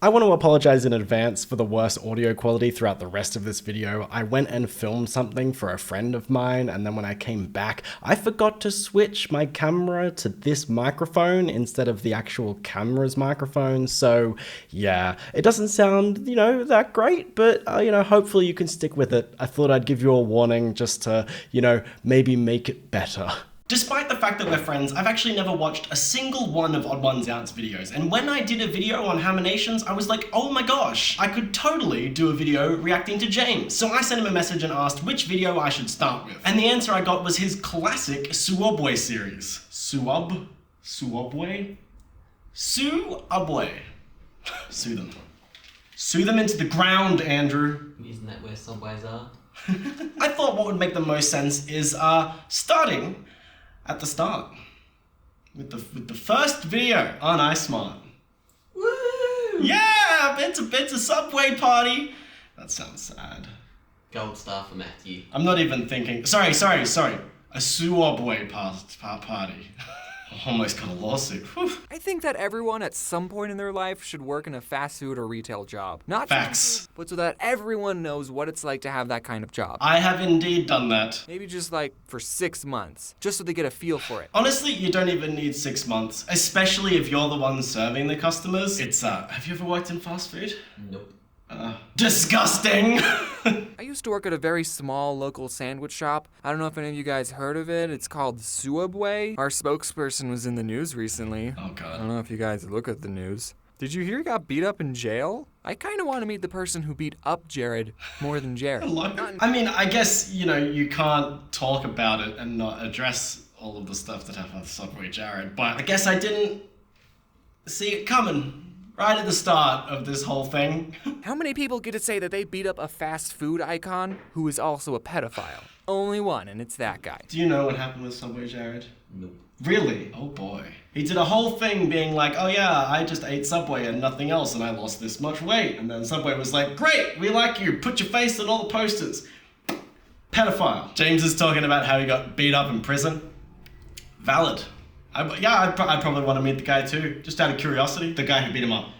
I want to apologize in advance for the worst audio quality throughout the rest of this video. I went and filmed something for a friend of mine, and then when I came back, I forgot to switch my camera to this microphone instead of the actual camera's microphone. So yeah, it doesn't sound, that great, but hopefully you can stick with it. I thought I'd give you a warning just to, maybe make it better. Despite the fact that we're friends, I've actually never watched a single one of Odd1Sout's videos, and when I did a video on Haminations, I was like, oh my gosh, I could totally do a video reacting to James. So I sent him a message and asked which video I should start with, and the answer I got was his classic Suobwe series. Suobwe? Suobwe. Sue them. Sue them into the ground, Andrew. Isn't that where subways are? I thought what would make the most sense is starting at the start with the first video on iSmart. Woo! Yeah, it's a Subway party. That sounds sad. Gold star for Matthew. I'm not even thinking. Sorry. A Suobwe party. Almost got a lawsuit. Whew. I think that everyone at some point in their life should work in a fast food or retail job. Not Facts. but so that everyone knows what it's like to have that kind of job. I have indeed done that. Maybe just like for 6 months, just so they get a feel for it. Honestly, you don't even need 6 months, especially if you're the one serving the customers. It's have you ever worked in fast food? Nope. Disgusting. I used to work at a very small local sandwich shop. I don't know if any of you guys heard of it. It's called Suobwe. Our spokesperson was in the news recently. Oh I god. don't know if you guys look at the news. Did you hear he got beat up in jail? I kind of want to meet the person who beat up Jared more than Jared. I mean, I guess, you can't talk about it and not address all of the stuff that happened with Subway Jared, but I guess I didn't see it coming right at the start of this whole thing. How many people get to say that they beat up a fast food icon who is also a pedophile? Only one, and it's that guy. Do you know what happened with Subway Jared? Nope. Really? Oh boy. He did a whole thing being like, oh yeah, I just ate Subway and nothing else and I lost this much weight. And then Subway was like, great, we like you, put your face on all the posters. Pedophile. James is talking about how he got beat up in prison. Valid. I'd probably want to meet the guy too, just out of curiosity. The guy who beat him up.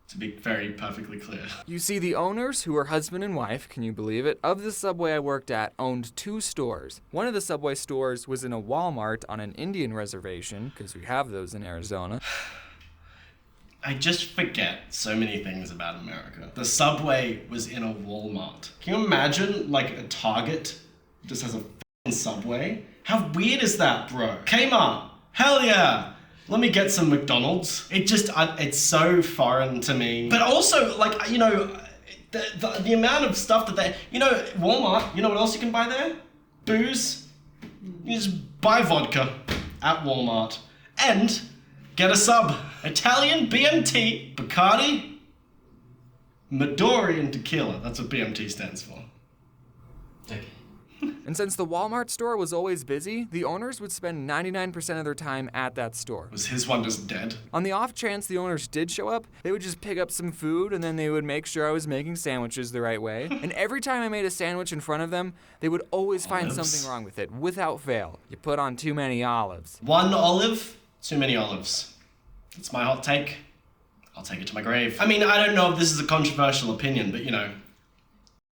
To be very perfectly clear. You see, the owners, who were husband and wife, can you believe it, of the Subway I worked at owned 2 stores. One of the Subway stores was in a Walmart on an Indian reservation, because we have those in Arizona. I just forget so many things about America. The Subway was in a Walmart. Can you imagine, like, a Target just has a f***ing Subway? How weird is that, bro? Kmart, hell yeah! Let me get some McDonald's. It's so foreign to me. But also, like, the amount of stuff that they, Walmart, you know what else you can buy there? Booze. You just buy vodka at Walmart and get a sub. Italian, BMT, Bacardi, Midori, and tequila. That's what BMT stands for. Okay. And since the Walmart store was always busy, the owners would spend 99% of their time at that store. Was his one just dead? On the off chance the owners did show up, they would just pick up some food and then they would make sure I was making sandwiches the right way. And every time I made a sandwich in front of them, they would always find something wrong with it, without fail. You put on too many olives. 1 olive, too many olives. That's my hot take. I'll take it to my grave. I mean, I don't know if this is a controversial opinion, but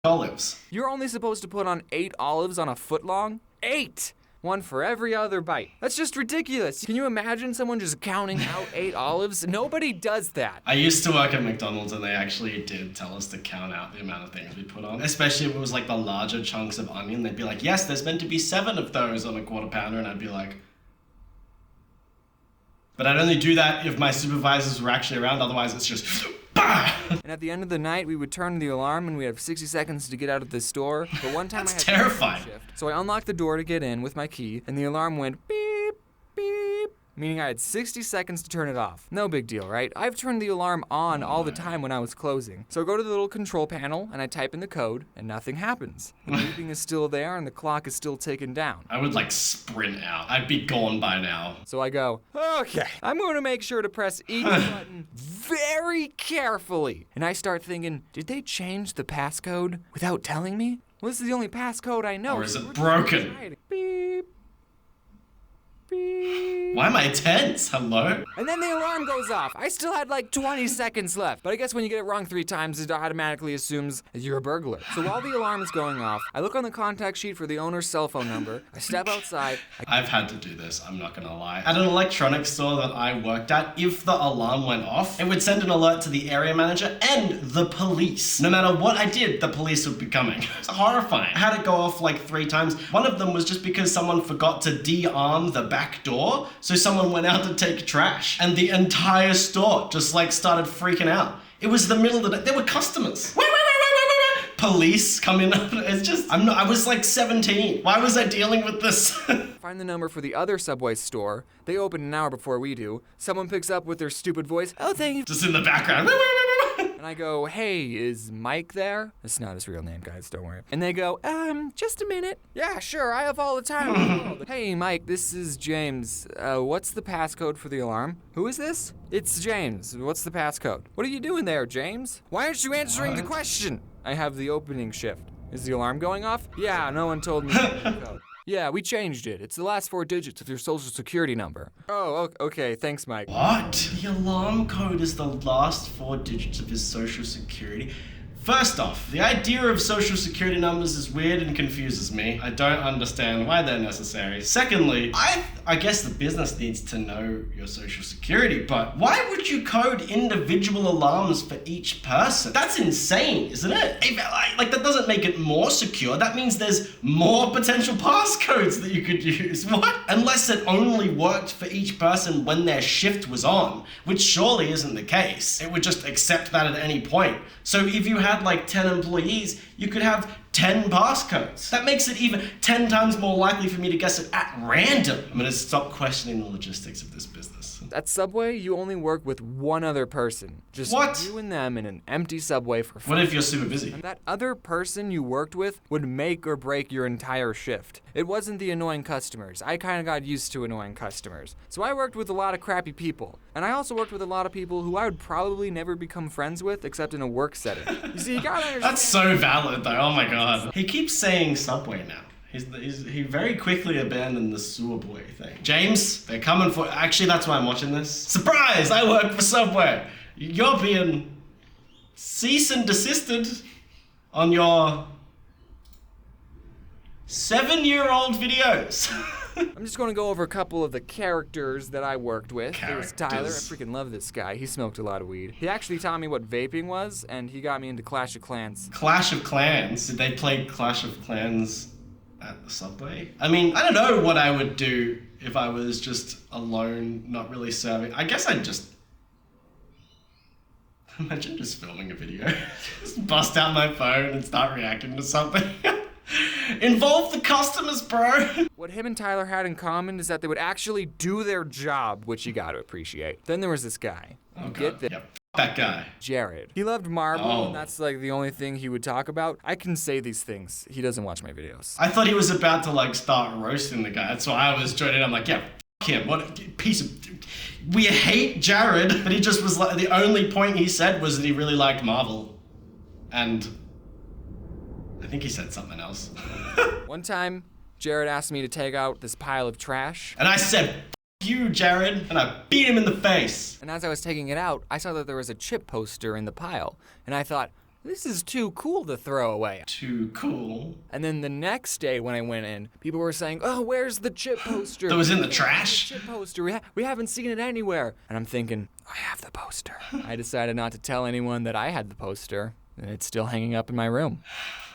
olives. You're only supposed to put on 8 olives on a foot long? 8! 1 for every other bite. That's just ridiculous. Can you imagine someone just counting out 8 olives? Nobody does that. I used to work at McDonald's and they actually did tell us to count out the amount of things we put on. Especially if it was like the larger chunks of onion. They'd be like, yes, there's meant to be 7 of those on a quarter pounder. And I'd be like, but I'd only do that if my supervisors were actually around. Otherwise it's just bah! And at the end of the night, we would turn the alarm and we have 60 seconds to get out of the store. But one time That's I had terrifying. Shift, so I unlocked the door to get in with my key, and the alarm went beep, beep, meaning I had 60 seconds to turn it off. No big deal, right? I've turned the alarm on all the time when I was closing. So I go to the little control panel and I type in the code, and nothing happens. The beeping is still there and the clock is still ticking down. I would sprint out. I'd be gone by now. So I go, okay, I'm going to make sure to press each button very carefully. And I start thinking, did they change the passcode without telling me? Well, this is the only passcode I know. Or is it broken? Beep. beep. Why am I tense? Hello? And then the alarm goes off. I still had like 20 seconds left. But I guess when you get it wrong 3 times, it automatically assumes that you're a burglar. So while the alarm is going off, I look on the contact sheet for the owner's cell phone number. I step outside. I've had to do this, I'm not gonna lie. At an electronics store that I worked at, if the alarm went off, it would send an alert to the area manager and the police. No matter what I did, the police would be coming. It's horrifying. I had it go off like 3 times. One of them was just because someone forgot to de-arm the back door, so someone went out to take trash, and the entire store just like started freaking out. It was the middle of the day. There were customers. Wait. Police come in. It's just, I was like 17. Why was I dealing with this? Find the number for the other Subway store. They open an hour before we do. Someone picks up with their stupid voice. Oh, thank you. Just in the background. And I go, hey, is Mike there? That's not his real name, guys, don't worry. And they go, just a minute. Yeah, sure, I have all the time in the world. Hey, Mike, this is James. What's the passcode for the alarm? Who is this? It's James. What's the passcode? What are you doing there, James? Why aren't you answering the question? I have the opening shift. Is the alarm going off? Yeah, no one told me the code. Yeah, we changed it. It's the last 4 digits of your social security number. Oh, okay, thanks, Mike. What? The alarm code is the last 4 digits of his social security. First off, the idea of social security numbers is weird and confuses me. I don't understand why they're necessary. Secondly, I guess the business needs to know your social security, but why would you code individual alarms for each person? That's insane, isn't it? Like that doesn't make it more secure. That means there's more potential passcodes that you could use. What? Unless it only worked for each person when their shift was on, which surely isn't the case. It would just accept that at any point. So if you had like 10 employees, you could have 10 passcodes. That makes it even 10 times more likely for me to guess it at random. I'm gonna stop questioning the logistics of this business. At Subway, you only work with one other person. Just What? you and them in an empty Subway for fun. What if you're super busy? And that other person you worked with would make or break your entire shift. It wasn't the annoying customers. I kind of got used to annoying customers. So I worked with a lot of crappy people. And I also worked with a lot of people who I would probably never become friends with except in a work setting. You see, you gotta understand. That's so valid though, oh my god. He keeps saying Subway now. He very quickly abandoned the sewer boy thing. James, they're coming for, actually that's why I'm watching this. Surprise, I work for Subway. You're being cease and desisted on your 7-year-old videos. I'm just gonna go over a couple of the characters that I worked with. There's Tyler, I Characters. freaking love this guy. He smoked a lot of weed. He actually taught me what vaping was, and he got me into Clash of Clans. Clash of Clans. Did they play Clash of Clans at the Subway? I mean, I don't know what I would do if I was just alone, not really serving. I guess I'd just... Imagine just filming a video. Just bust out my phone and start reacting to something. Involve the customers, bro. What him and Tyler had in common is that they would actually do their job, which you gotta appreciate. Then there was this guy. Oh, You God. get this. Yep. That guy. Jared. He loved marble, Oh. and that's like the only thing he would talk about. I can say these things. He doesn't watch my videos. I thought he was about to like start roasting the guy. That's why I was joining. I'm like, yeah, f him. What a piece of... We hate Jared. But he just was like, the only point he said was that he really liked Marvel. And I think he said something else. One time, Jared asked me to take out this pile of trash. And I said, F you, Jared. And I beat him in the face. And as I was taking it out, I saw that there was a chip poster in the pile. And I thought, this is too cool to throw away. Too cool. And then the next day when I went in, people were saying, oh, where's the chip poster? That was in the Where's trash? The chip poster. We haven't seen it anywhere. And I'm thinking, I have the poster. I decided not to tell anyone that I had the poster. And it's still hanging up in my room.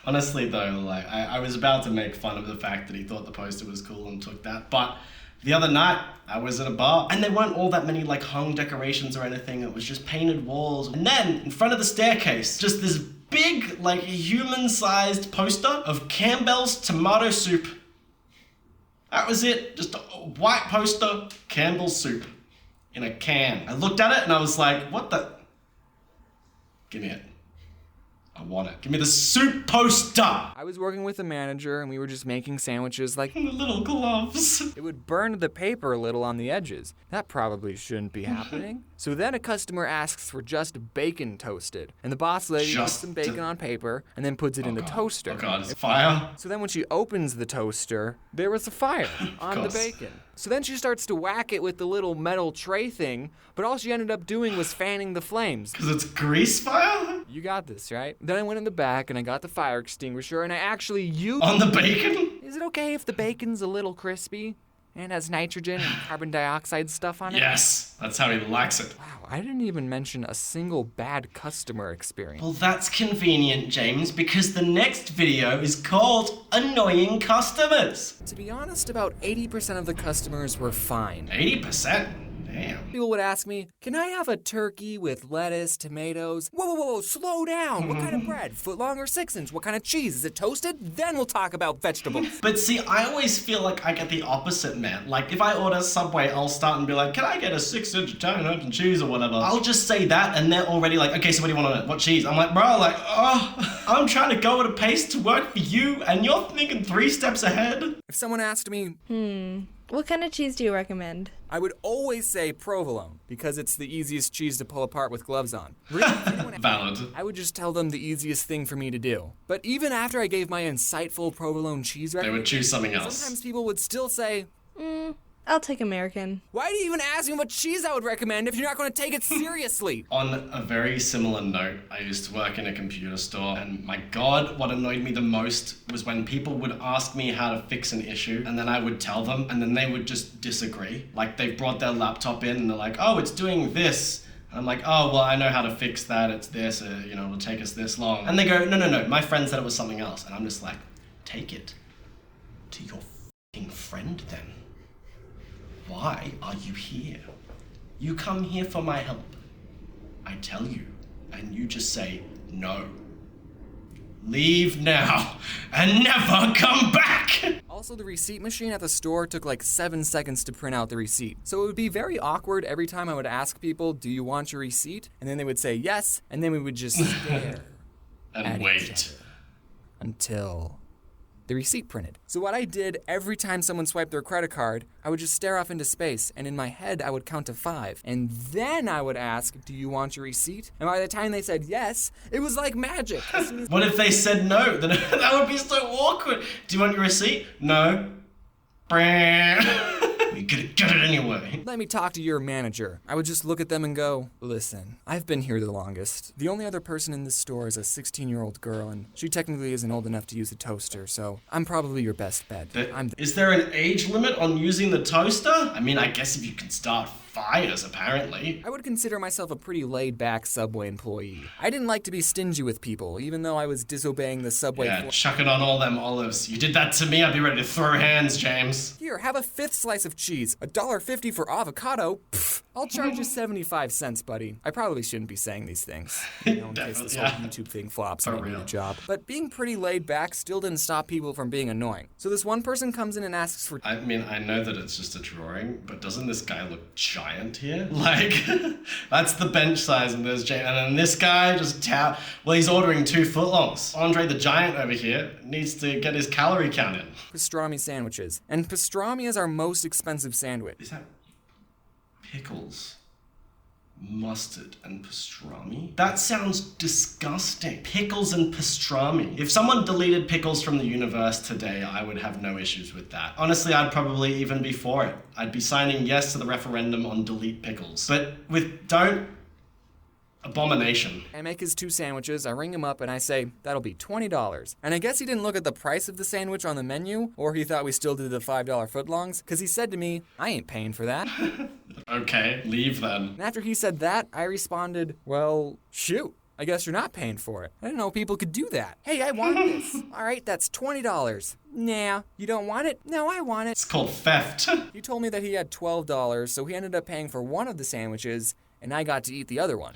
Honestly though, like I was about to make fun of the fact that he thought the poster was cool and took that, but the other night I was at a bar and there weren't all that many like hung decorations or anything. It was just painted walls. And then in front of the staircase, just this big like human-sized poster of Campbell's tomato soup. That was it, just a white poster, Campbell's soup in a can. I looked at it and I was like, what the? Give me it. I want it. Give me the soup toaster. I was working with a manager and we were just making sandwiches like The little gloves. it would burn the paper a little on the edges. That probably shouldn't be happening. So then a customer asks for just bacon toasted. And the boss lady puts some bacon on paper and then puts it in the toaster. Oh god, it's fire. So then when she opens the toaster, there was a fire on the bacon. So then she starts to whack it with the little metal tray thing, but all she ended up doing was fanning the flames. Because it's grease fire? You got this, right? Then I went in the back and I got the fire extinguisher and I actually used... On the bacon? Is it okay if the bacon's a little crispy and has nitrogen and carbon dioxide stuff on it? Yes, that's how he likes it. Wow, I didn't even mention a single bad customer experience. Well, that's convenient, James, because the next video is called Annoying Customers. To be honest, about 80% of the customers were fine. 80%? Damn. People would ask me, can I have a turkey with lettuce, tomatoes? Whoa, slow down. What kind of bread? Footlong or 6-inch? What kind of cheese? Is it toasted? Then we'll talk about vegetables. But see, I always feel like I get the opposite, man. Like, if I order Subway, I'll start and be like, can I get a 6-inch Italian herb and cheese or whatever? I'll just say that, and they're already like, okay, so what do you want on it? What cheese? I'm like, bro, like, oh, I'm trying to go at a pace to work for you, and you're thinking 3 steps ahead. If someone asked me, What kind of cheese do you recommend? I would always say provolone, because it's the easiest cheese to pull apart with gloves on. Really? Valid. I would just tell them the easiest thing for me to do. But even after I gave my insightful provolone cheese They would choose something else. sometimes people would still say, I'll take American. why do you even ask me what cheese I would recommend if you're not going to take it seriously? On a very similar note, I used to work in a computer store, and my god, what annoyed me the most was when people would ask me how to fix an issue, and then I would tell them, and then they would just disagree. Like, they've brought their laptop in, and they're like, oh, it's doing this. And I'm like, oh, well, I know how to fix that, it's this, it'll take us this long. And they go, no, my friend said it was something else. And I'm just like, take it to your f***ing friend then. Why are you here? You come here for my help. I tell you, and you just say, no. Leave now, and never come back! Also, the receipt machine at the store took like 7 seconds to print out the receipt. So it would be very awkward every time I would ask people, do you want your receipt? And then they would say yes, and then we would just stare And at wait. each other until the receipt printed. So what I did every time someone swiped their credit card, I would just stare off into space, and in my head I would count to 5. And then I would ask, do you want your receipt? And by the time they said yes, it was like magic. As soon as What if they said no? Then that would be so awkward. Do you want your receipt? No. You get it anyway. let me talk to your manager, I would just look at them and go, listen, I've been here the longest. The only other person in this store is a 16-year-old girl, and she technically isn't old enough to use a toaster, so I'm probably your best bet. Is there an age limit on using the toaster? I mean, I guess if you can start fires, apparently. I would consider myself a pretty laid-back Subway employee. I didn't like to be stingy with people, even though I was disobeying the Subway Yeah, chuck it on all them olives. You did that to me, I'd be ready to throw hands, James. Here, have a 5th slice of cheese. $1.50 for avocado? Pfft, I'll charge you 75 cents, buddy. I probably shouldn't be saying these things. In case this whole YouTube thing flops and I need a job. But being pretty laid back still didn't stop people from being annoying. So this one person comes in and asks for... I mean, I know that it's just a drawing, but doesn't this guy look giant here? Like, that's the bench size, and there's James, and then this guy just well, he's ordering 2 footlongs. Andre the Giant over here needs to get his calorie count in. pastrami sandwiches. And pastrami is our most expensive sandwich. Is that pickles, mustard, and pastrami? That sounds disgusting. Pickles and pastrami. If someone deleted pickles from the universe today, I would have no issues with that. Honestly, I'd probably even be for it. I'd be signing yes to the referendum on delete pickles. But with don't, abomination. I make his 2 sandwiches, I ring him up, and I say, that'll be $20. And I guess he didn't look at the price of the sandwich on the menu, or he thought we still did the $5 footlongs, because he said to me, I ain't paying for that. Okay, leave then. And after he said that, I responded, well, shoot. I guess you're not paying for it. I didn't know people could do that. Hey, I want this. All right, that's $20. Nah, you don't want it? No, I want it. It's called theft. He told me that he had $12, so he ended up paying for one of the sandwiches and I got to eat the other one.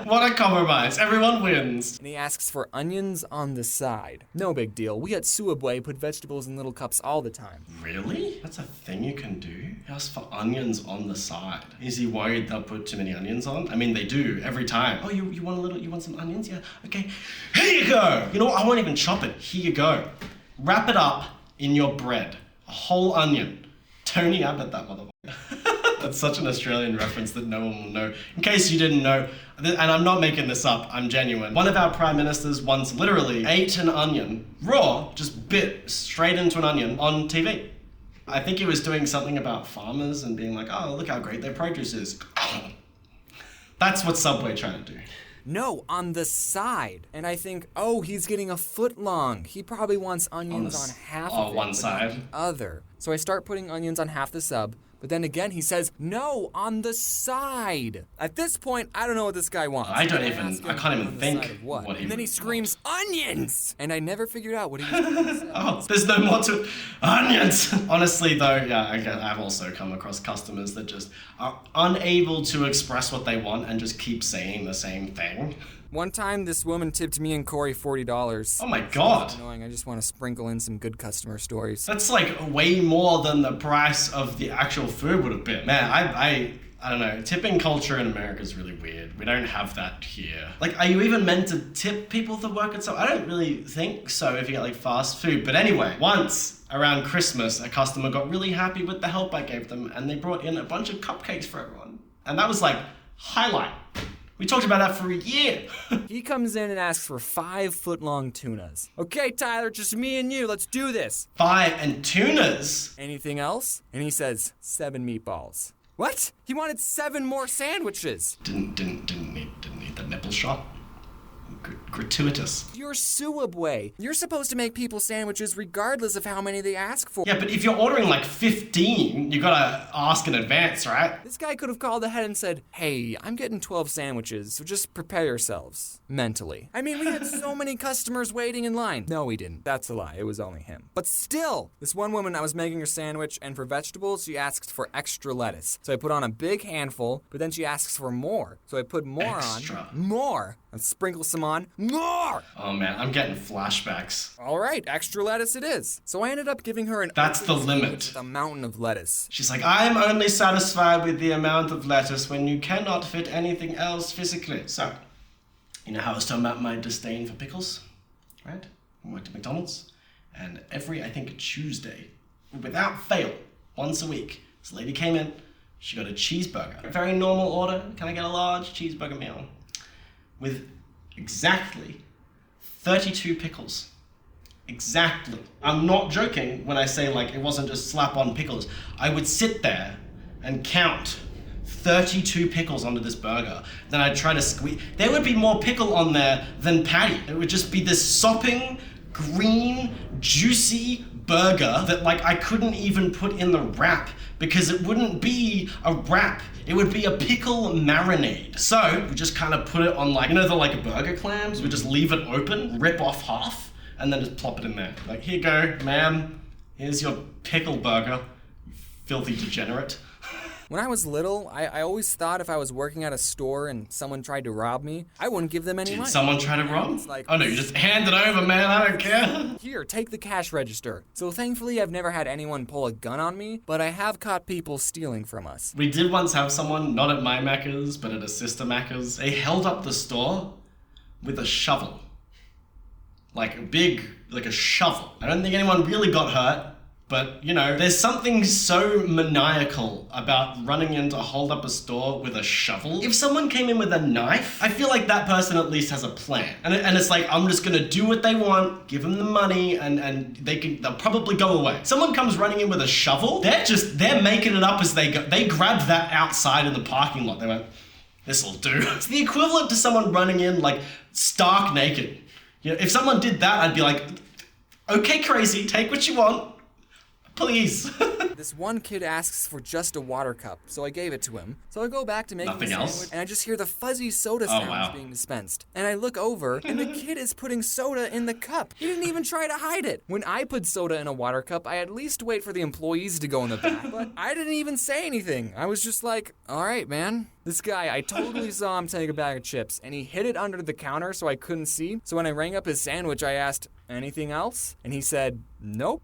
What a compromise. Everyone wins. And he asks for onions on the side. No big deal. We at Suabwe put vegetables in little cups all the time. Really? That's a thing you can do? He asks for onions on the side. Is he worried they'll put too many onions on? I mean, they do every time. Oh, you want some onions? Yeah, okay. Here you go. You know what? I won't even chop it. Here you go. Wrap it up in your bread. A whole onion. Tony Abbott, that motherfucker. That's such an Australian reference that no one will know. In case you didn't know, and I'm not making this up, I'm genuine. One of our prime ministers once literally ate an onion, raw, just bit straight into an onion on TV. I think he was doing something about farmers and being like, oh, look how great their produce is. That's what Subway trying to do. No, on the side. And I think, oh, he's getting a foot long. He probably wants onions on half of it, one but side. not the other. So I start putting onions on half the sub, but then again he says, no, on the side. At this point, I don't know what this guy wants. I can't on even the think side of what. what he And then he would screams, onions! And I never figured out what he was going to say. Oh, there's no more to onions. Honestly, though, yeah, I've also come across customers that just are unable to express what they want and just keep saying the same thing. One time, this woman tipped me and Corey $40. Oh my god. It's annoying. I just want to sprinkle in some good customer stories. That's like way more than the price of the actual food would have been. Man, I don't know. Tipping culture in America is really weird. We don't have that here. Like, are you even meant to tip people that work at some? I don't really think so if you get like fast food. But anyway, once around Christmas, a customer got really happy with the help I gave them and they brought in a bunch of cupcakes for everyone. And that was like highlight. We talked about that for a year. He comes in and asks for 5-foot-long tunas. Okay, Tyler, just me and you. Let's do this. 5 and tunas? Anything else? And he says 7 meatballs. What? He wanted 7 more sandwiches. Didn't need the nipple shot. Gratuitous. You're Suabwe. You're supposed to make people sandwiches regardless of how many they ask for. Yeah, but if you're ordering like 15, you gotta ask in advance, right? This guy could have called ahead and said, hey, I'm getting 12 sandwiches, so just prepare yourselves. Mentally. I mean, we had so many customers waiting in line. No, we didn't. That's a lie. It was only him. But still, this one woman, I was making her sandwich, and for vegetables, she asked for extra lettuce. So I put on a big handful, but then she asks for more. So I put more Extra. on. More. And sprinkle some on. More! Oh man, I'm getting flashbacks. All right, extra lettuce it is. So I ended up giving her an That's open the sandwich limit. with a mountain of lettuce. She's like, I'm only satisfied with the amount of lettuce when you cannot fit anything else physically. So, you know how I was talking about my disdain for pickles? Right? I worked at McDonald's, and every, I think, Tuesday, without fail, once a week, this lady came in, she got a cheeseburger. A very normal order, can I get a large cheeseburger meal? With exactly 32 pickles. Exactly. I'm not joking when I say like it wasn't just slap on pickles. I would sit there and count 32 pickles onto this burger. Then I'd try to squeeze. There would be more pickle on there than patty. It would just be this sopping, green, juicy burger that like I couldn't even put in the wrap because it wouldn't be a wrap. It would be a pickle marinade. So we just kind of put it on like, you know, the like burger clams? We just leave it open, rip off half, and then just plop it in there. Like, here you go, ma'am. Here's your pickle burger, you filthy degenerate. When I was little, I always thought if I was working at a store and someone tried to rob me, I wouldn't give them any Did money. someone try to rob? It's like, Oh no, you just hand it over, man, I don't care. here, take the cash register. So thankfully, I've never had anyone pull a gun on me, but I have caught people stealing from us. We did once have someone, not at my Macca's, but at a sister Macca's. They held up the store with a shovel. Like a big, like a shovel. I don't think anyone really got hurt, but you know, there's something so maniacal about running in to hold up a store with a shovel. If someone came in with a knife, I feel like that person at least has a plan. And it's like, I'm just gonna do what they want, give them the money, and they'll probably go away. Someone comes running in with a shovel, they're making it up as they go. They grabbed that outside in the parking lot. They went, this'll do. It's the equivalent to someone running in like stark naked. You know, if someone did that, I'd be like, okay, crazy, take what you want. Please. This one kid asks for just a water cup, so I gave it to him. So I go back to making Nothing the sandwich, else? and I just hear the fuzzy soda sounds wow. being dispensed. And I look over, and the kid is putting soda in the cup. He didn't even try to hide it. When I put soda in a water cup, I at least wait for the employees to go in the back. But I didn't even say anything. I was just like, all right, man. This guy, I totally saw him take a bag of chips, and he hid it under the counter so I couldn't see. So when I rang up his sandwich, I asked, anything else? And he said, nope.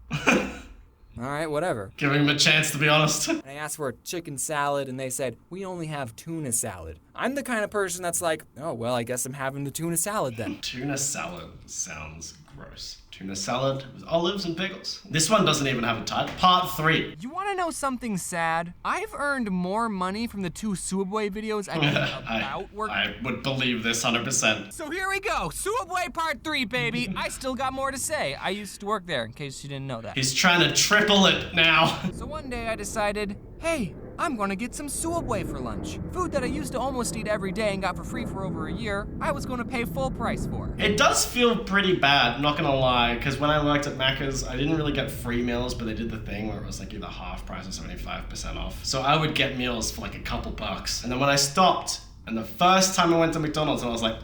All right, whatever. Giving him a chance to be honest. And I asked for a chicken salad, and they said, we only have tuna salad. I'm the kind of person that's like, oh, well, I guess I'm having the tuna salad then. Tuna salad sounds gross. Tuna salad with olives and pickles. This one doesn't even have a title. Part 3. You want to know something sad? I've earned more money from the 2 Subway videos I made about work. I would believe this 100%. So here we go, Subway Part 3, baby. I still got more to say. I used to work there, in case you didn't know that. He's trying to triple it now. So one day I decided, hey, I'm gonna get some Subway for lunch. Food that I used to almost eat every day and got for free for over a year, I was gonna pay full price for. It does feel pretty bad, not gonna lie, because when I worked at Macca's, I didn't really get free meals, but they did the thing where it was like either half price or 75% off. So I would get meals for like a couple bucks. And then when I stopped, and the first time I went to McDonald's, and I was like,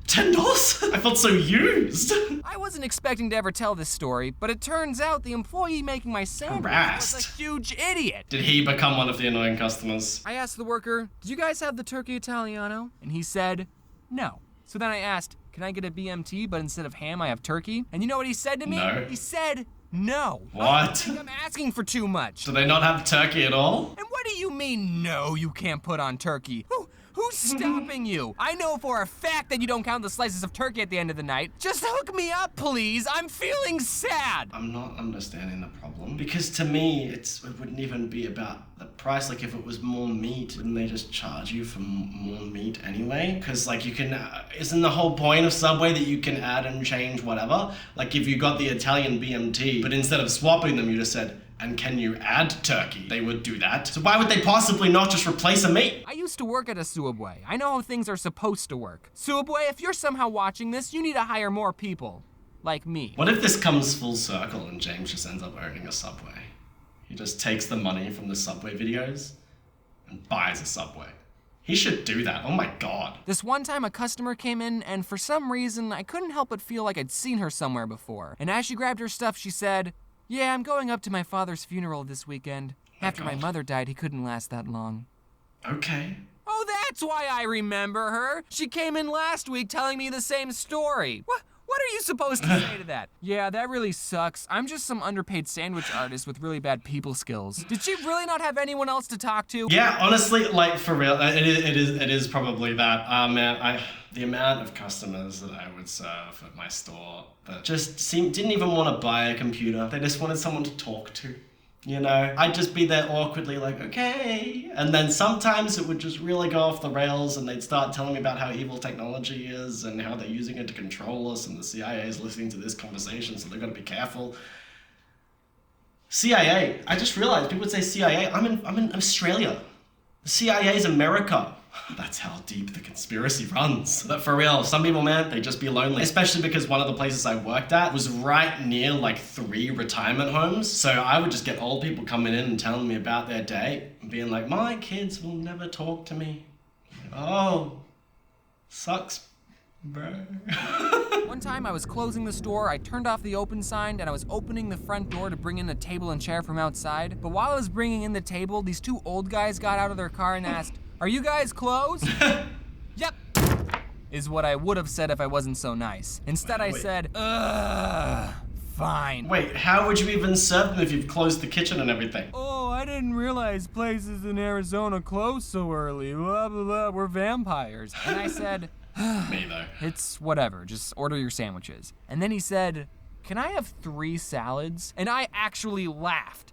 $10? I felt so used. I wasn't expecting to ever tell this story, but it turns out the employee making my sandwich was Harassed. a huge idiot. Did he become one of the annoying customers? I asked the worker, did you guys have the turkey Italiano? And he said, no. So then I asked, can I get a BMT, but instead of ham, I have turkey? And you know what he said to me? No. He said, no. I What? think I'm asking for too much. Do they not have turkey at all? And what do you mean, no, you can't put on turkey? Who's stopping you? I know for a fact that you don't count the slices of turkey at the end of the night. Just hook me up, please. I'm feeling sad. I'm not understanding the problem. Because to me, it wouldn't even be about the price. Like if it was more meat, wouldn't they just charge you for more meat anyway? Because like you can, isn't the whole point of Subway that you can add and change whatever? Like if you got the Italian BMT, but instead of swapping them, you just said, and can you add turkey? They would do that. So why would they possibly not just replace a meat? I used to work at a Subway. I know how things are supposed to work. Subway, if you're somehow watching this, you need to hire more people. Like me. What if this comes full circle and James just ends up owning a Subway? He just takes the money from the Subway videos and buys a Subway. He should do that, oh my god. This one time a customer came in and for some reason I couldn't help but feel like I'd seen her somewhere before. And as she grabbed her stuff, she said, yeah, I'm going up to my father's funeral this weekend. After my mother died, he couldn't last that long. Okay. Oh, that's why I remember her. She came in last week telling me the same story. What are you supposed to say to that? Yeah, that really sucks. I'm just some underpaid sandwich artist with really bad people skills. Did she really not have anyone else to talk to? Yeah, honestly, like for real, it is probably that. Man, the amount of customers that I would serve at my store that just didn't even want to buy a computer. They just wanted someone to talk to. You know, I'd just be there awkwardly like, okay. And then sometimes it would just really go off the rails and they'd start telling me about how evil technology is and how they're using it to control us and the CIA is listening to this conversation, so they've got to be careful. CIA, I just realized people would say CIA. I'm in Australia. The CIA is America. That's how deep the conspiracy runs. But for real, some people, man, they just be lonely. Especially because one of the places I worked at was right near like 3 retirement homes. So I would just get old people coming in and telling me about their day and being like, my kids will never talk to me. Oh, sucks, bro. One time I was closing the store, I turned off the open sign, and I was opening the front door to bring in a table and chair from outside. But while I was bringing in the table, these 2 old guys got out of their car and asked, are you guys closed? Yep, is what I would have said if I wasn't so nice. Instead I said, fine. Wait, how would you even serve them if you've closed the kitchen and everything? Oh, I didn't realize places in Arizona close so early. Blah, blah, blah, we're vampires. And I said, Me though. it's whatever, just order your sandwiches. And then he said, can I have 3 salads? And I actually laughed.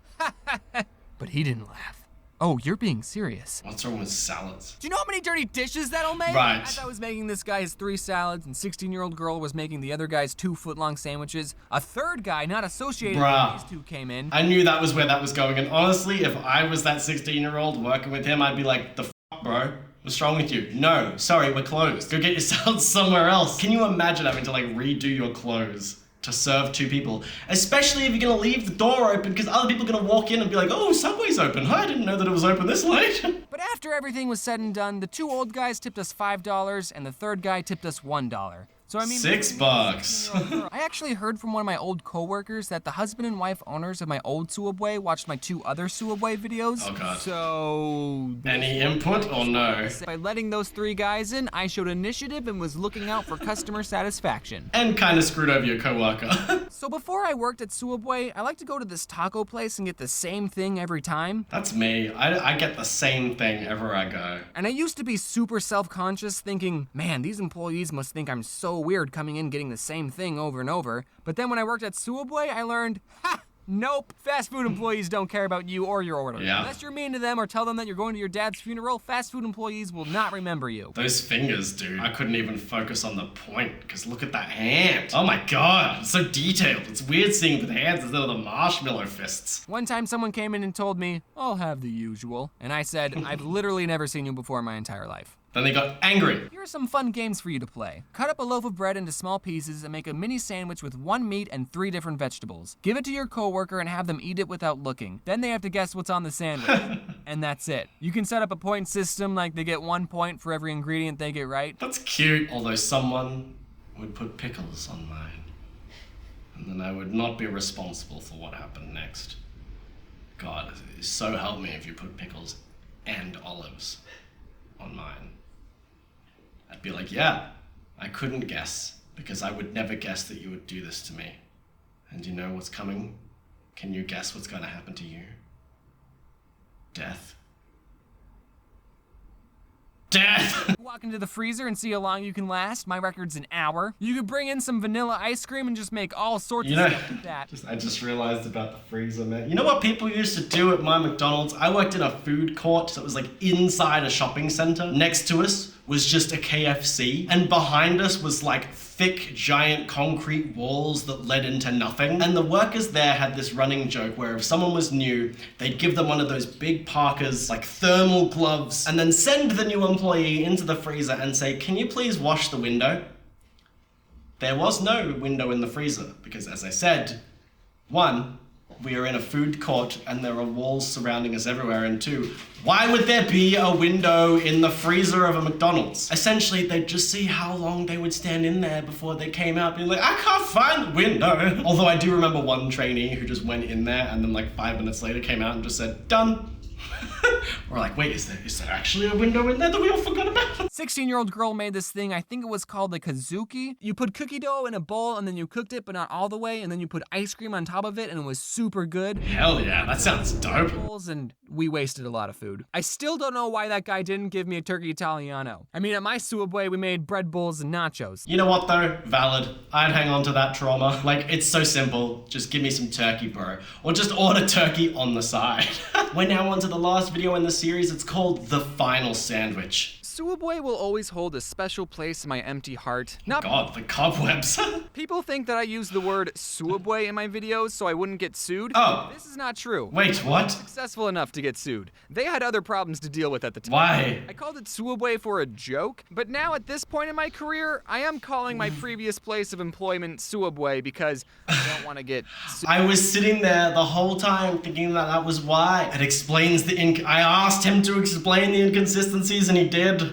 But he didn't laugh. Oh, you're being serious. What's wrong with salads? Do you know how many dirty dishes that'll make? Right. As I was making this guy his 3 salads, and 16-year-old girl was making the other guy's 2 foot-long sandwiches, a third guy not associated Bruh. with these 2 came in. I knew that was where that was going, and honestly, if I was that 16-year-old working with him, I'd be like, the f***, bro? What's wrong with you? No, sorry, we're closed. Go get your salad somewhere else. Can you imagine having to like redo your clothes to serve 2 people, especially if you're gonna leave the door open because other people are gonna walk in and be like, oh, Subway's open. I didn't know that it was open this late. But after everything was said and done, the 2 old guys tipped us $5 and the 3rd guy tipped us $1. So I mean, $6. I actually heard from one of my old coworkers that the husband and wife owners of my old Subway watched my 2 other Subway videos. Oh god. So Any input or no? by letting those 3 guys in, I showed initiative and was looking out for customer satisfaction. And kind of screwed over your coworker. So before I worked at Subway, I like to go to this taco place and get the same thing every time. That's me. I get the same thing everywhere I go. And I used to be super self-conscious thinking, man, these employees must think I'm so weird coming in getting the same thing over and over. But then when I worked at Subway, I learned, nope, fast food employees don't care about you or your order. Yeah. Unless you're mean to them or tell them that you're going to your dad's funeral, fast food employees will not remember you. Those fingers, dude. I couldn't even focus on the point, because look at that hand. Oh my god, it's so detailed. It's weird seeing the hands instead of the marshmallow fists. One time someone came in and told me, I'll have the usual. And I said, I've literally never seen you before in my entire life. Then they got angry. Here are some fun games for you to play. Cut up a loaf of bread into small pieces and make a mini sandwich with 1 meat and 3 different vegetables. Give it to your coworker and have them eat it without looking. Then they have to guess what's on the sandwich. And that's it. You can set up a point system like they get 1 point for every ingredient they get right. That's cute. Although someone would put pickles on mine. And then I would not be responsible for what happened next. God, so help me if you put pickles and olives on mine. I'd be like, yeah, I couldn't guess, because I would never guess that you would do this to me. And you know what's coming? Can you guess what's gonna happen to you? Death. Death! Walk into the freezer and see how long you can last. My record's an hour. You could bring in some vanilla ice cream and just make all sorts of stuff with that. I just realized about the freezer, man. You know what people used to do at my McDonald's? I worked in a food court that was like inside a shopping center. Next to us was just a KFC, and behind us was like thick, giant concrete walls that led into nothing. And the workers there had this running joke where if someone was new, they'd give them one of those big parkas, like thermal gloves, and then send the new employee into the freezer and say, can you please wash the window? There was no window in the freezer, because as I said, 1, we are in a food court and there are walls surrounding us everywhere, and 2, why would there be a window in the freezer of a McDonald's? Essentially, they'd just see how long they would stand in there before they came out being like, I can't find the window. Although I do remember one trainee who just went in there and then like 5 minutes later came out and just said, done. We're like, wait, is there actually a window in there that we all forgot about? 16-year-old girl made this thing, I think it was called the kazuki. You put cookie dough in a bowl and then you cooked it, but not all the way, and then you put ice cream on top of it and it was super good. Hell yeah, that sounds dope. And we wasted a lot of food. I still don't know why that guy didn't give me a turkey Italiano. I mean, at my Subway, we made bread bowls and nachos. You know what though? Valid. I'd hang on to that trauma. Like, it's so simple. Just give me some turkey, bro. Or just order turkey on the side. We're now on to the last video in the series. It's called The Final Sandwich. Subway will always hold a special place in my empty heart. God, the cobwebs. People think that I use the word Subway in my videos so I wouldn't get sued. Oh. This is not true. Wait, what? Successful enough to get sued. They had other problems to deal with at the time. Why? I called it Subway for a joke, but now at this point in my career, I am calling my previous place of employment Subway because I don't want to get sued. I was sitting there the whole time thinking that was why. It explains I asked him to explain the inconsistencies and he did.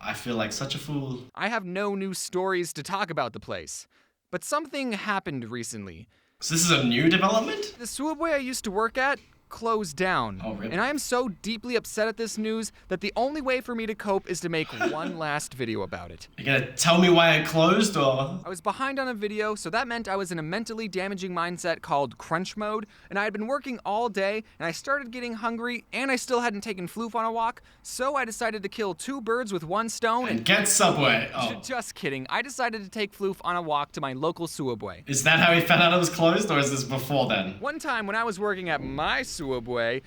I feel like such a fool. I have no new stories to talk about the place, but something happened recently. So this is a new development? The Subway I used to work at closed down. Oh, really? And I am so deeply upset at this news that the only way for me to cope is to make one last video about it. You gonna tell me why it closed, or? I was behind on a video, so that meant I was in a mentally damaging mindset called crunch mode, and I had been working all day, and I started getting hungry, and I still hadn't taken Floof on a walk, so I decided to kill 2 birds with 1 stone And get Subway. Oh. Just kidding. I decided to take Floof on a walk to my local Subway. Is that how he found out it was closed, or is this before then? One time when I was working at my Subway,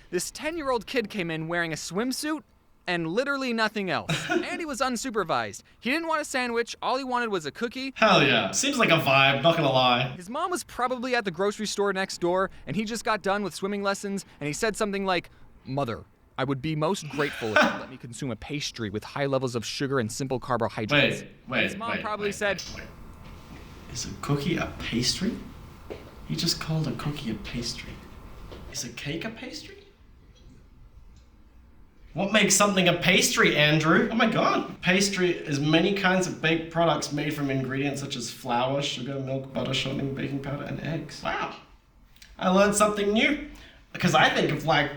this 10-year-old kid came in wearing a swimsuit and literally nothing else. And he was unsupervised. He didn't want a sandwich, all he wanted was a cookie. Hell yeah. Seems like a vibe, not gonna lie. His mom was probably at the grocery store next door, and he just got done with swimming lessons, and he said something like, "Mother, I would be most grateful if you let me consume a pastry with high levels of sugar and simple carbohydrates." Wait. His mom probably said, Is a cookie a pastry? He just called a cookie a pastry. Is a cake a pastry? What makes something a pastry, Andrew? Oh my god. Pastry is many kinds of baked products made from ingredients such as flour, sugar, milk, butter, shortening, baking powder, and eggs. Wow. I learned something new. Because I think of like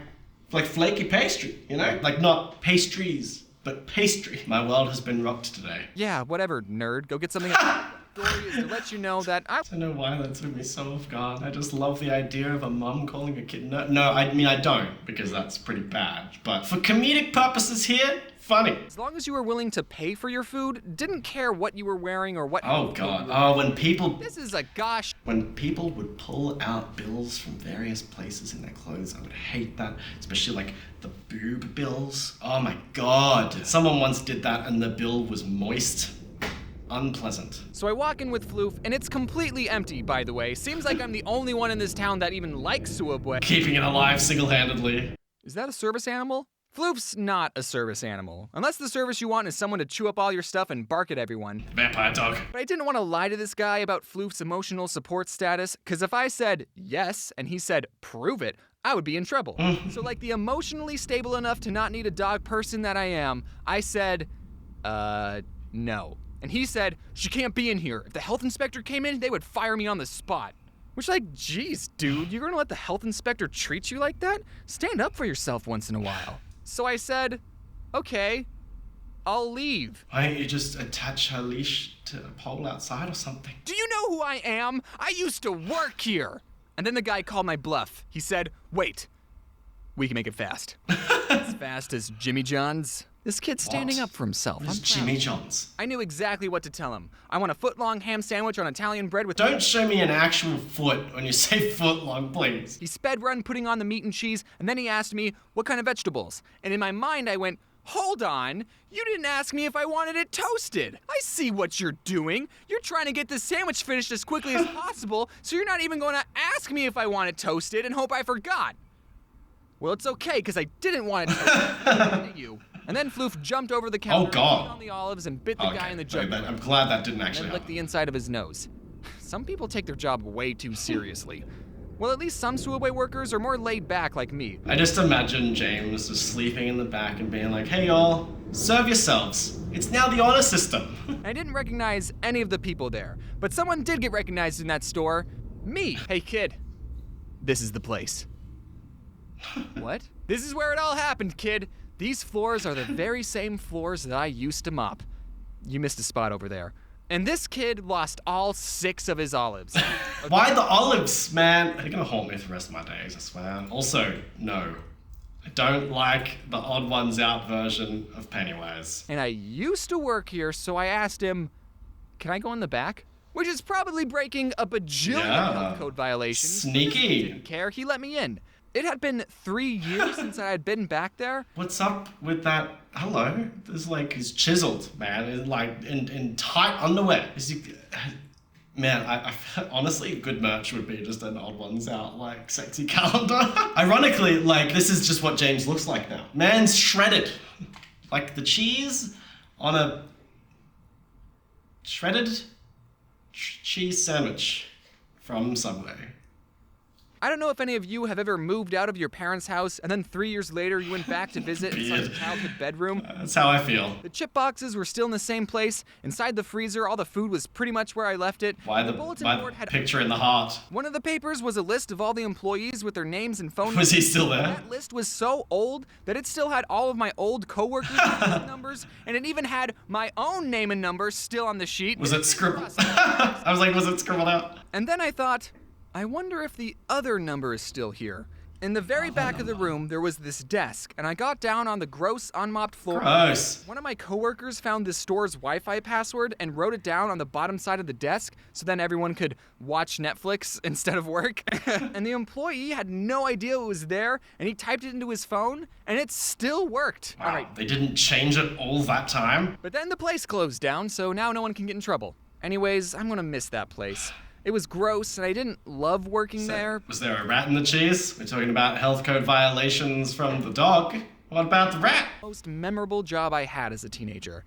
flaky pastry, you know? Like not pastries, but pastry. My world has been rocked today. Yeah, whatever, nerd. Go get something. Story is to let you know that I don't know why that took me so off guard. I just love the idea of a mum calling a kid no, I mean I don't, because that's pretty bad. But for comedic purposes here, funny. As long as you were willing to pay for your food, didn't care what you were wearing or what. Oh god. Oh, when people. This is a gosh. When people would pull out bills from various places in their clothes, I would hate that. Especially like the boob bills. Oh my god. Someone once did that and the bill was moist. Unpleasant. So I walk in with Floof, and it's completely empty, by the way. Seems like I'm the only one in this town that even likes Suabwe. Keeping it alive single-handedly. Is that a service animal? Floof's not a service animal. Unless the service you want is someone to chew up all your stuff and bark at everyone. Vampire dog. But I didn't want to lie to this guy about Floof's emotional support status, because if I said yes, and he said prove it, I would be in trouble. So like the emotionally stable enough to not need a dog person that I am, I said, no. And he said, she can't be in here. If the health inspector came in, they would fire me on the spot. Which like, geez, dude, you're gonna let the health inspector treat you like that? Stand up for yourself once in a while. So I said, okay, I'll leave. Why don't you just attach her leash to a pole outside or something? Do you know who I am? I used to work here. And then the guy called my bluff. He said, wait, we can make it fast. As fast as Jimmy John's. This kid's standing up for himself. It's Jimmy John's. I knew exactly what to tell him. I want a foot-long ham sandwich on Italian bread with. Don't show me an actual foot when you say foot-long, please. He sped run putting on the meat and cheese, and then he asked me what kind of vegetables. And in my mind, I went, hold on, you didn't ask me if I wanted it toasted. I see what you're doing. You're trying to get this sandwich finished as quickly as possible, so you're not even going to ask me if I want it toasted and hope I forgot. Well, it's okay, because I didn't want it toasted. You. And then Floof jumped over the counter, ate on the olives, and bit the guy in the jugular. I'm glad that didn't actually and licked the inside of his nose. Some people take their job way too seriously. Well, at least some Suabwe workers are more laid back like me. I just imagine James just sleeping in the back and being like, hey y'all, serve yourselves. It's now the honor system. I didn't recognize any of the people there, but someone did get recognized in that store. Me. Hey kid, this is the place. What? This is where it all happened, kid. These floors are the very same floors that I used to mop. You missed a spot over there. And this kid lost all 6 of his olives. Okay. Why the olives, man? They're gonna haunt me for the rest of my days, I swear. Also, no. I don't like the Odd Ones Out version of Pennywise. And I used to work here, so I asked him, can I go in the back? Which is probably breaking a bajillion health code violations. Sneaky. He didn't care, he let me in. It had been 3 years since I had been back there. What's up with that? Hello? There's like, he's chiseled, man. It's like in tight underwear. Man, I honestly, good merch would be just an Odd Ones Out, like, sexy calendar. Ironically, like, this is just what James looks like now. Man's shredded. Like the cheese on a shredded cheese sandwich from Subway. I don't know if any of you have ever moved out of your parents' house and then 3 years later you went back to visit inside the childhood bedroom. That's how I feel. The chip boxes were still in the same place. Inside the freezer, all the food was pretty much where I left it. Why the bulletin board had picture in the heart? One of the papers was a list of all the employees with their names and phone numbers. Was he still there? That list was so old that it still had all of my old coworkers' numbers, and it even had my own name and number still on the sheet. Was it scribbled? I was like, was it scribbled out? And then I thought, I wonder if the other number is still here. In the very back of the room, there was this desk, and I got down on the gross, unmopped floor. Gross. One of my coworkers found the store's Wi-Fi password and wrote it down on the bottom side of the desk, so then everyone could watch Netflix instead of work. And the employee had no idea it was there, and he typed it into his phone, and it still worked. Wow, All right. they didn't change it all that time? But then the place closed down, so now no one can get in trouble. Anyways, I'm gonna miss that place. It was gross, and I didn't love working there. Was there a rat in the cheese? We're talking about health code violations from the dog. What about the rat? Most memorable job I had as a teenager,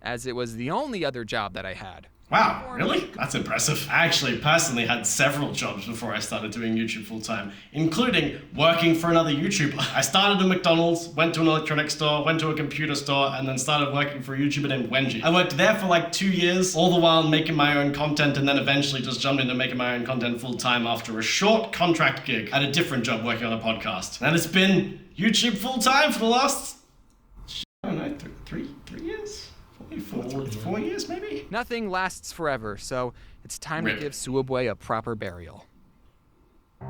as it was the only other job that I had. Wow, really? That's impressive. I actually personally had several jobs before I started doing YouTube full time, including working for another YouTuber. I started at McDonald's, went to an electronics store, went to a computer store, and then started working for a YouTuber named Wenji. I worked there for like 2 years, all the while making my own content, and then eventually just jumped into making my own content full time after a short contract gig at a different job working on a podcast. And it's been YouTube full time for the last, I don't know, three years? 4 years maybe? Nothing lasts forever, so it's time Rip. to give Suabwe a proper burial. Oh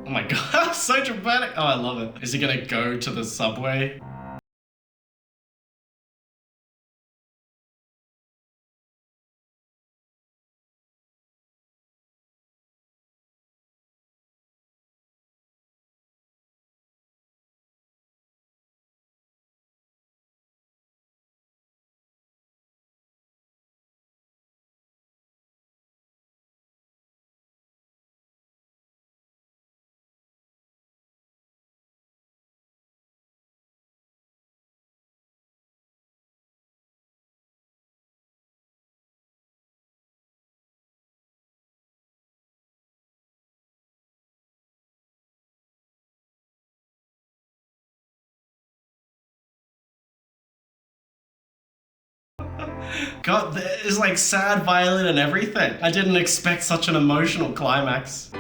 my god, so dramatic. Oh, I love it. Is he gonna go to the subway? God, there's like sad violin and everything. I didn't expect such an emotional climax.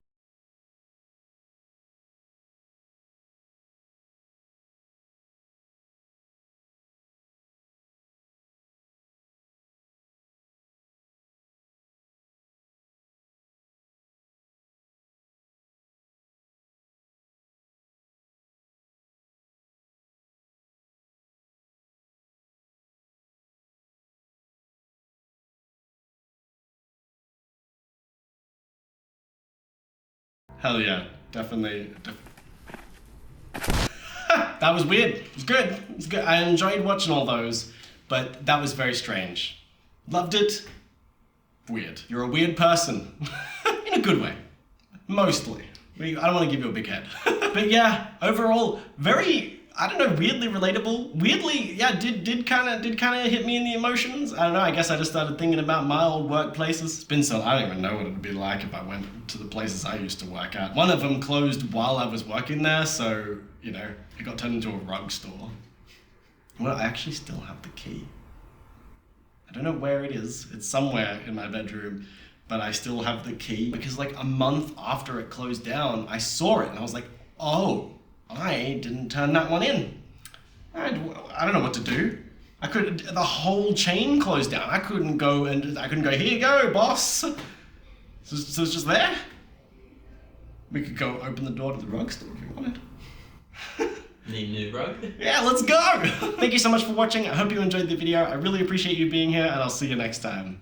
Hell yeah, definitely. That was weird. It was good. It was good. I enjoyed watching all those, but that was very strange. Loved it. Weird. You're a weird person. In a good way. Mostly. I don't want to give you a big head. But yeah, overall, very, I don't know, weirdly relatable. Weirdly, yeah, did kind of hit me in the emotions. I don't know, I guess I just started thinking about my old workplaces. It's been so, I don't even know what it'd be like if I went to the places I used to work at. One of them closed while I was working there, so, you know, it got turned into a rug store. Well, I actually still have the key. I don't know where it is. It's somewhere in my bedroom, but I still have the key because like a month after it closed down, I saw it and I was like, oh, I didn't turn that one in. I don't know what to do. The whole chain closed down. I couldn't go, here you go, boss. So it's just there. We could go open the door to the rug store if you wanted. Need a new rug? Yeah, let's go! Thank you so much for watching. I hope you enjoyed the video. I really appreciate you being here, and I'll see you next time.